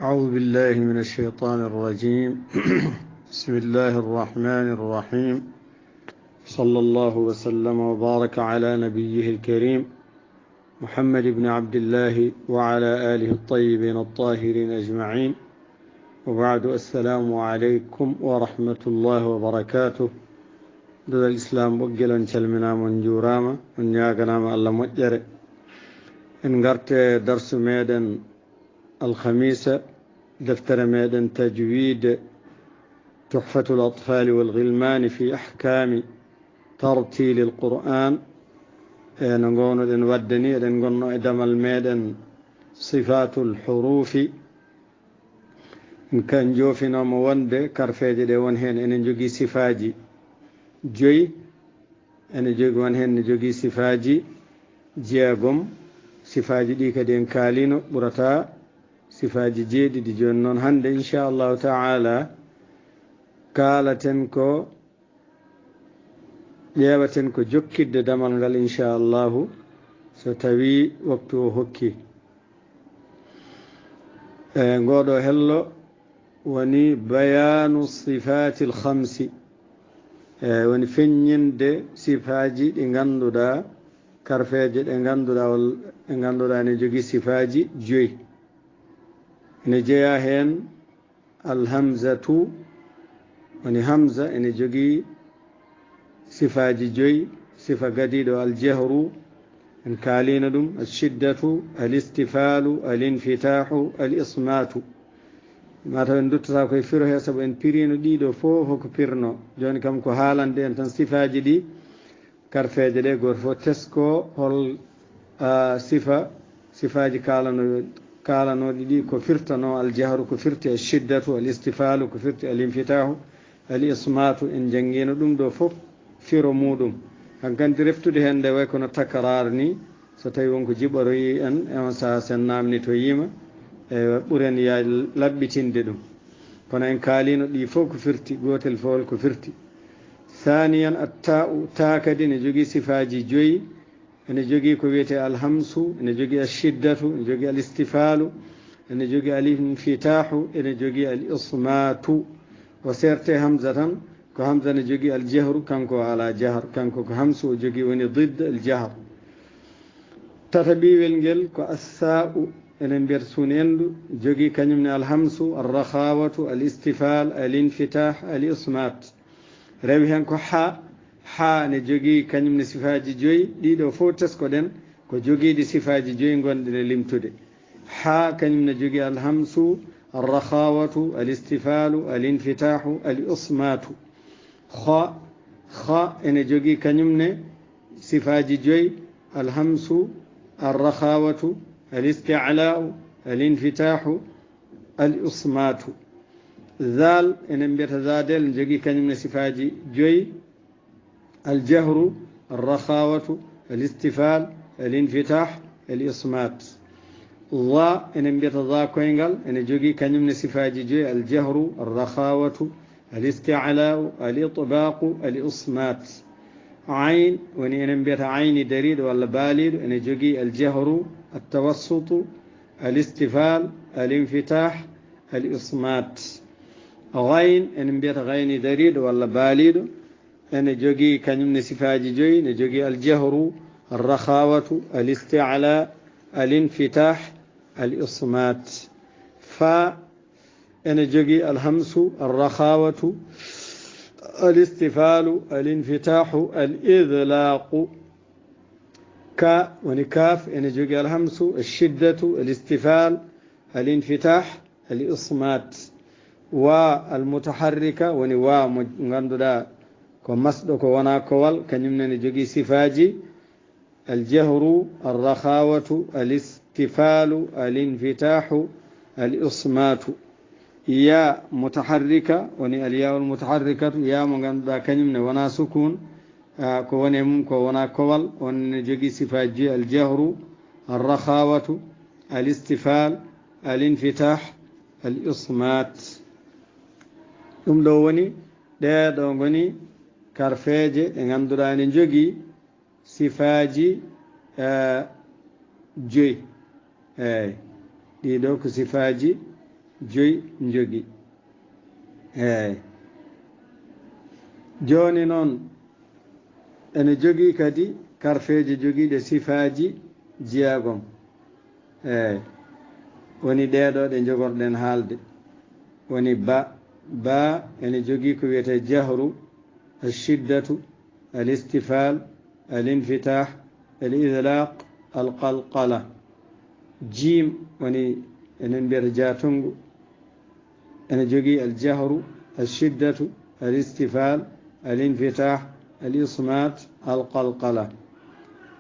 أعوذ بالله من الشيطان الرجيم بسم الله الرحمن الرحيم صلى الله وسلم وبارك على نبيه الكريم محمد بن عبد الله وعلى آله الطيبين الطاهرين أجمعين وبعد السلام عليكم ورحمة الله وبركاته دول الإسلام بقلا شلمنا من جوراما من ياغنا الله مجر إن قرت درس ميدن الخميس دفتر ميدان تجويد تحفة الأطفال والغلمان في أحكام ترتيل القرآن نقول إن ودني إن قلنا إدم الميدان صفات الحروف إن كان جوفنا موند كرفاجي دي ونهن إن نجوغي صفاجي جوي إن جوغي ونهن نجوغي صفاجي جياغم صفاجي دي كدين كالينو برتا sifaji jeeɗiɗi joni noon hande inchallahu taala kaalaten ko ƴeewaten ko jokkidde damal ngal inchallahu so tawi waktu o hokki ngoɗo hello woni bayanu sifati l hamsi woni feññinde sifaji ɗi ganduɗa karfeje ɗe ganduɗa ne jogui sifaji joyi ene jeeya heen alhamzatu woni hamza ene jogii sifaaji joyi sifa gadiiɗo aljahru en kaaliino ɗum alshiddatu alistifalu alinfitahu alismatu mataw en duttata koye firo he sabu en pirino ɗiɗo fof hoko pirno joni kam ko haalande en tan sifaji ɗi karfeje ɗe goto fof tesko hol sifaji kalanoɗi ɗi ko firtano aljahru ko firti alshiddatu alistifalu ko firti alinfitahu alismatu en jangguino ɗum ɗo fof firo muɗum hankanti reftude hen nde way kono takarar ni so tawi wonko jiɓoroyi en on saha sen namni to yima ɓuuren ya laɓɓitinde ɗum kono en kaalino ɗi fof ko firti gotel fowol ko firti thaniyan atta'u ta kadi ne jogui sifaji joyi ene jogii ko wiyete alhamsu ene jogii alshiddatu ene jogii alistifalu ene jogii alinfitahu ene jogii alismatu o serte hamza tan ko hamza ne jogii aljahru kanko ala jahr kanko ko hamsu o jogii woni didde aljahr tata ɓiwel ngel ko assa'u enen mbiyata sunendu jogii kañumne alhamsu alrakhawatu alistifal alinfitah alismat rewi hen ko ha ne jogii kañumne sifaji joyi ɗiɗo fof teskoɗen ko jogiiɗi sifaji joyi gonɗe limtude ha kañumne jogii alhamsu alrakhawatu alistifalu alinfitahu alismatu ha ene jogii kañumne sifaji joyi alhamsu alrakhawatu alisti'lau alinfitahu alismatu zal enen mbiyata zadel ne jogii kañumne sifaji joyi الجهر الرخاوة الاستفال الانفتاح الإصمات ضا إن بيت ضا كوينغال إن جوجي كنم نسفاجي جي الجهر الرخاوة الاستعلاء الإطباق الإصمات عين وإن بيت عين دريد ولا باليد إن جوجي الجهر التوسط الاستفال الانفتاح الإصمات غين إن بيت غين دريد ولا باليد ene jogii kañumne sifaji joyi ne jogii aljahru alrakhawatu alisti'la alinfitah alismat fa ene jogii alhamsu alrakhawatu alistifalu alinfitahu alidlaqu ka woni kaf ene jogii alhamsu alshiddatu alistifal alinfitah alismat wa almutaharrika woni wa mo ganduɗa ko masɗo ko wona kowal kañumne ne jogii sifaji aljahru alrakhawatu alistifalu alinfitahu alismatu ya mutaharrika woni alyawul mutaharrikatu ya mo ganduɗa kañumne wona sukun ko woni mum ko wona kowal wonne jogii sifaji aljahru alrakhawatu alistifal alinfitah alismat ɗum ɗo woni ɗeɗo goni karfeje ɗe ganduɗa ne jogii sifaji joyi eyyi ɗiɗo ko sifaji joyi jogii eeyi jooni noon ene jogii kadi karfeeje jogiiɗe sifaaji jeegom eeyi woni ɗeeɗo ɗe jogorɗen haalde woni ba ene jogii ko wiyetee jahru alshiddatu alistifal alinfitah alidlaq alqalqala jiim woni enen mbiyata jaatungu ene jogii aljahru alshiddatu alistifal alinfitah alismat alqalqala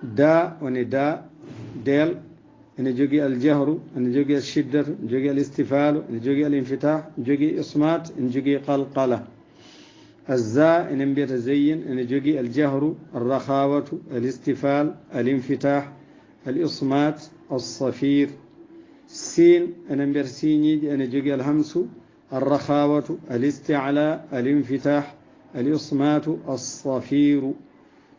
da woni da del ene jogii aljahru ene jogii alshiddatu ene jogii alistifalu ene jogii alinfitah jogii ismat ene jogii qalqala الزاء إن بيت زين إن جوجي الجهر الرخاوة الاستفال الانفتاح الإصمات الصفير سين إن بيت سيني إن جوجي الهمس الرخاوة الاستعلاء الانفتاح الإصمات الصفير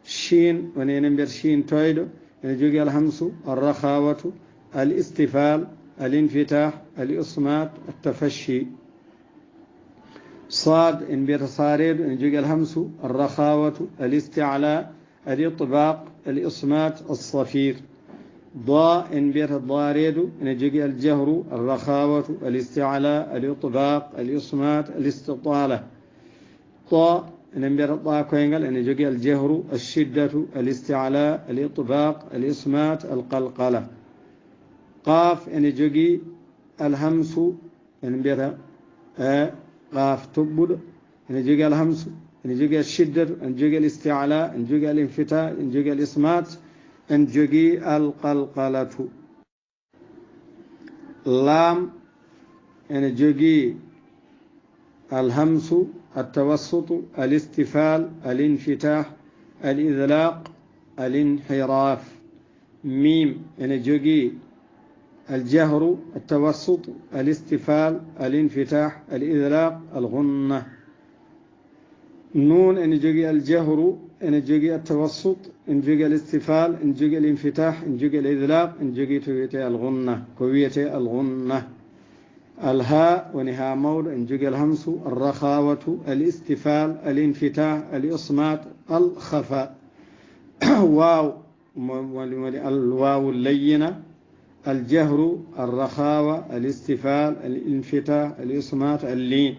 شين وإن بيت شين تويد إن جوجي الهمس الرخاوة الاستفال الانفتاح الإصمات التفشي صاد إن بيت صاريد إن جوجي الهمس الرخاوة الاستعلاء الإطباق الإصمات الصفير ضاء إن بيت الضاريد إن جوجي الجهر الرخاوة الاستعلاء الإطباق الإصمات الاستطالة طاء إن بيت الطاء كوينغل إن جوجي الجهر الشدة الاستعلاء الإطباق الإصمات القلقلة قاف إن جوجي الهمس إن بيت قاف تبود إن جوجي الهمس إن جوجي الشدة إن جوجي الاستعلاء إن جوجي الانفتاح إن جوجي الإصمات إن جوجي القلقلة لام إن جوجي الهمس التوسط الاستفال الانفتاح الإذلاق الانحراف ميم إن جوجي الجهر التوسط الاستفال الانفتاح الإذلاق الغنة نون إن جوجي الجهر إن جوجي التوسط إن جوجي الاستفال إن جوجي الانفتاح إن جوجي الإذلاق إن جوجي تويتي الغنة كويتي الغنة الهاء ونها مول إن جوجي الهمس الرخاوة الاستفال الانفتاح الإصمات الخفاء واو الواو اللينة الجهر الرخاوة الاستفال الانفتاح الإصمات اللين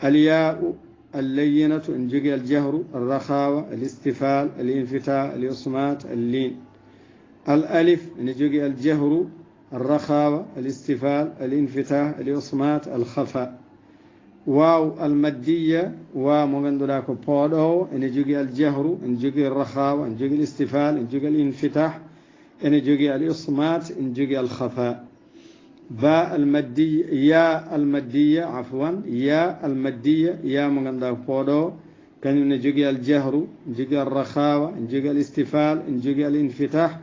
الياء اللينة إن جوجي الجهر الرخاوة الاستفال الانفتاح الإصمات اللين الألف إن جوجي الجهر الرخاوة الاستفال الانفتاح الإصمات الخفاء واو المدية ومغندلاك بودو إن جوجي الجهر إن جوجي الرخاوة إن جوجي الاستفال إن جوجي الانفتاح إن جوجي الإصمات إن جوجي الخفاء باء المدية يا المدية عفوا يا المدية يا مغندلاك بودو كان إن جوجي الجهر إن جوجي الرخاوة إن جوجي الاستفال إن جوجي الانفتاح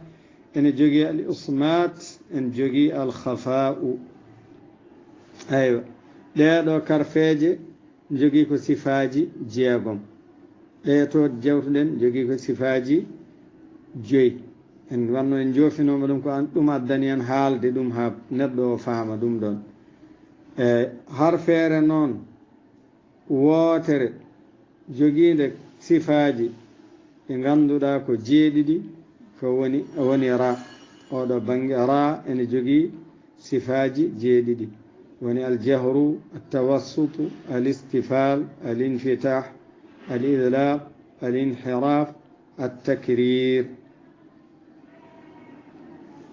إن جوجي الإصمات إن جوجي الخفاء أيوة لا دو كارفيجي جوجي كو صفاجي جيغوم لا تو جewtuɗen jogii ko sifaaji joyi en wanno en joofinooma ɗum ko an ɗum addani en haalde ɗum haa neɗɗo o faama ɗum ɗon harfeere noon wootere jogiinde sifaaji ɗi ngannduɗaa ko jeeɗiɗi ko woni ra oɗo bange ra ene jogii sifaaji jeeɗiɗi woni aljahru altawassutu alistifal alinfitah alidlaq alinhiraf altakrir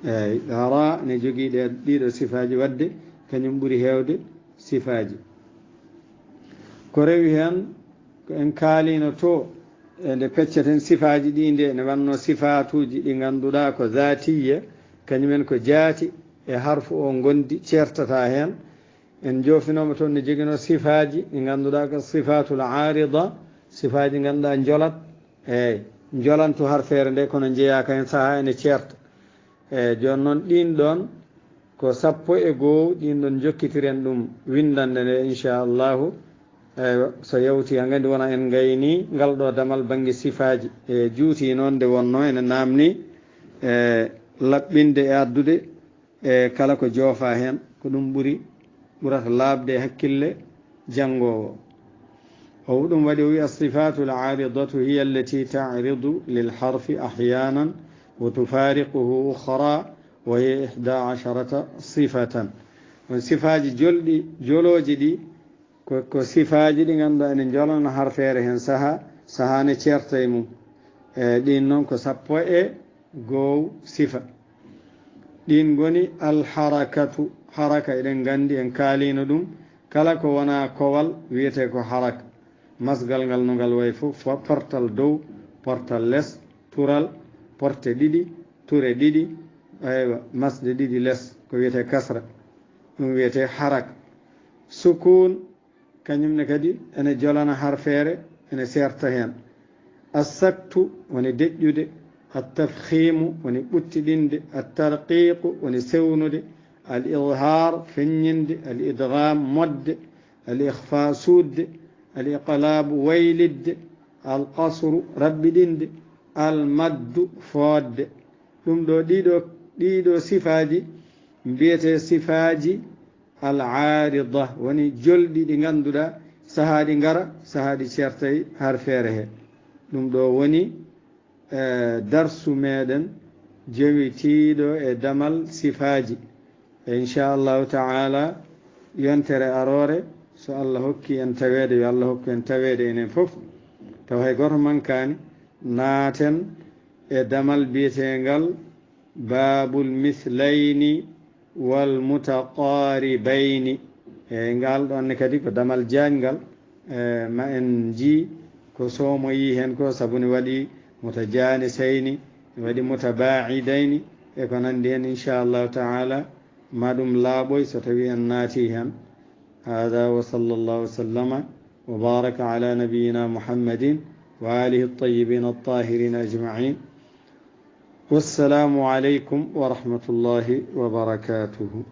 eyi ra ne jogii ɗiɗo sifaaji wadde kañum ɓuri heewde sifaaji ko rewi heen ko en kaalino to nde pecceten sifaaji ɗi nde ne wanno sifatuji ɗi ngannduɗaa ko zatiya kañumen ko jaati e harfu o gondi ceertata heen en joofinooma toon ne jogino sifaaji ɗi ngannduɗaa ko sifatul arida sifaaji ngannduɗaa njolat eyi njolantu harfeere nde kono jeeyaka hen sahaa ene ceerta eyi jooni noon ɗin ɗon ko 12 ɗin ɗon jokkitiren ɗum windande nde inchallahu eyyi so yawti ha gandi wona en gayni ngal ɗo damal banggue sifaji e juuti noon nde wonno ene namni laɓɓinde e addude e kala ko joofa hen ko ɗum ɓuuri ɓurata laabde hakkille janngowo o ɗum waɗi o wi as-sifatu al-aridatu hiya allati ta'ridu lil harfi ahyanan wa tufariquhu ukhra wa hiya 11 sifatan on sifaji jolooji ɗi ko sifaji ɗi ngannduɗaa ene jolana harfeere heen sahaa ne ceerta e mum ɗin noon ko 11 sifa ɗin goni alharakatu haraka eɗen nganndi en kaalino ɗum kala ko wona kowal wiyete ko haraka masgal ngal no ngal wayi fof portal dow portal less tural porte ɗiɗi ture ɗiɗi aywa masde ɗiɗi less ko wiyete kasra ɗum wiyete haraka sukun kañumne kadi ene jolana harfeere ene serta heen assaktu woni deƴƴude attafhimu woni ɓuttiɗinde attarqiqu woni sewnude al idhar feññinde al idgham modde al ihfa suudde al iqlabu waylidde al qasru rabbiɗinde al maddu foodde ɗum ɗo ɗiɗo sifaji mbiyete sifaji al arida woni jolɗi ɗi ngannduɗaa sahaaɗi ngara sahaaɗi ceertay harfeere he ɗum ɗo woni darsu meɗen jewitiiɗo e damal sifaji e inchallahu taala yontere aroore so allah hokki en taweede yo allah hokku en taweede enen fof taw hay goto mankani naaten e damal biyetengal babul mislayni wal mutaqaribayni e ngal ɗonne kadi ko damal jaajgal ma en ji ko soomoyi hen ko sabu ne waɗi mutajanisayni ne waɗi mutaba'idayni e ko nandi hen inchallahu taala ma ɗum laaɓoy so tawi en naati hen hada wa sallallahu wa sallama wa baraka ala nabiyina muhammadin wa alihi at-tayyibin at-tahirin ajma'in wassalamu aleykum wa rahmatullahi wa barakatuhu